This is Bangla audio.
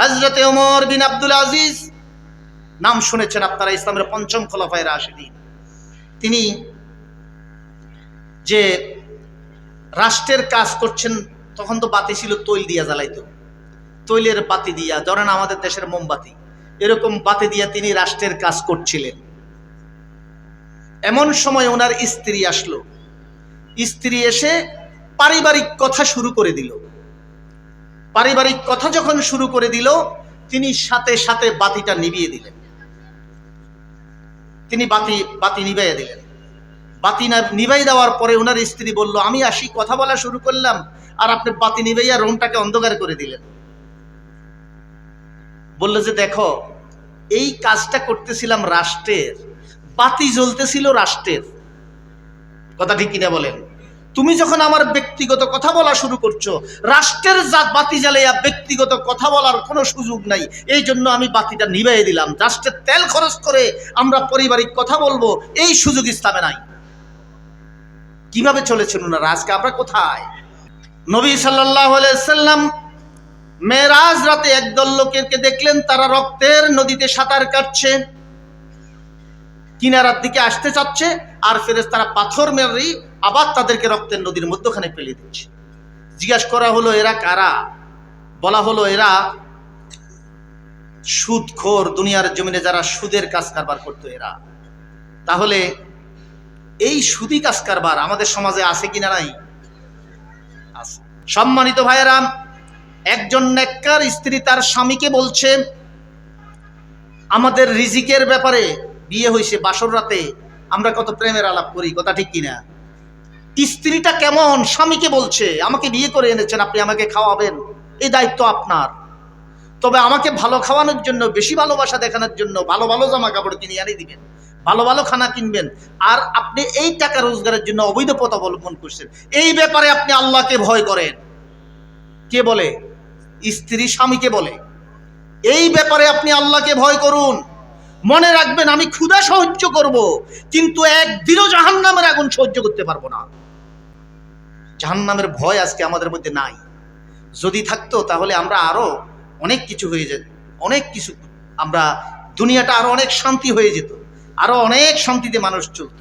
হযরতে ওমর বিন আব্দুল আজিজ, নাম শুনেছেন আপনারা, ইসলামের পঞ্চম খলিফায়ে রাশিদিন। তিনি যে রাষ্ট্রের কাজ করছেন, তখন তো বাতি ছিল তৈল দিয়া জ্বালাইতো, তৈলের বাতি দিয়া, ধরেন আমাদের দেশের মোমবাতি, এরকম বাতি দিয়া তিনি রাষ্ট্রের কাজ করছিলেন। এমন সময় ওনার স্ত্রী আসলো। স্ত্রী এসে পারিবারিক কথা শুরু করে দিল। পারিবারিক কথা যখন শুরু করে দিল, তিনি সাথে সাথে বাতিটা নিভিয়ে দিলেন। তিনি বাতি নিভাইয়া দিলেন। বাতি নিভাই দেওয়ার পরে ওনার স্ত্রী বলল, আমি আসি কথা বলা শুরু করলাম, আর আপনি বাতি নিভাইয়া রুমটাকে অন্ধকার করে দিলেন। বলল যে দেখো, এই কাজটা করতেছিলাম রাষ্ট্রের, বাতি জ্বলতেছিল রাষ্ট্রের, কথা ঠিক কিনা বলেন? তুমি যখন আমার ব্যক্তিগত কথা বলা শুরু করছো, রাষ্ট্রের বাতি জ্বালাইয়া ব্যক্তিগত কথা বলার কোনো সুযোগ নাই, এই জন্য আমি বাতিটা নিভাইয়ে দিলাম। রাষ্ট্রের তেল খরচ করে আমরা পারিবারিক কথা বলবো, এই সুযোগ ইসলামে নাই। কিভাবে চলেছেন ওনারা? আজকে আমরা কোথায়? নবী সাল্লাল্লাহু আলাইহি সাল্লাম মেরাজ রাতে একদল লোকেরকে দেখলেন, তারা রক্তের নদীতে সাঁতার কাটছে, কিনারার দিকে আসতে চাচ্ছে, আর ফেরেশতারা পাথর মেরে আবার তাদেরকে রক্তের নদীর মধ্যখানে ফেলে দিচ্ছে। জিজ্ঞাসা করা হলো, এরা কারা? বলা হলো, এরা সুদখোর, দুনিয়ার জমিনে যারা সুদের কাজ কারবার করতো এরা। তাহলে এই সুদি কাজ কারবার আমাদের সমাজে আছে কিনা? নাই, আছে। সম্মানিত ভাইয়েরা, একজন নেককার স্ত্রী তার স্বামীকে বলছে, আমাদের রিজিকের ব্যাপারে, বিয়ে হয়েছে বাসর রাতে আমরা কত প্রেমের আলাপ করি, কথা ঠিক কিনা? স্ত্রীটা কেমন স্বামীকে বলছে, আমাকে বিয়ে করে এনেছেন, আপনি আমাকে খাওয়াবেন, এই দায়িত্ব আপনার। তবে আমাকে ভালো খাওয়ানোর জন্য, বেশি ভালোবাসা দেখানোর জন্য ভালো ভালো জামা কাপড় কিনে আনিয়ে দিবেন, ভালো ভালো খানা কিনবেন। আর আপনি এই টাকা রোজগারের জন্য অবৈধ পথ অবলম্বন করছেন, এই ব্যাপারে আপনি আল্লাহকে ভয় করেন। কে বলে? স্ত্রী স্বামীকে বলে, এই ব্যাপারে আপনি আল্লাহকে ভয় করুন। মনে রাখবেন, আমি ক্ষুধা সহ্য করব, কিন্তু একদিনও জাহান্নামের আগুন সহ্য করতে পারবো না। জাহান্নামের ভয় আজকে আমাদের মধ্যে নাই। যদি থাকতো তাহলে আমরা আরো অনেক কিছু হয়ে যেত, অনেক কিছু, আমরা দুনিয়াটা আরো অনেক শান্তি হয়ে যেত, আরো অনেক শান্তিতে মানুষ চলত।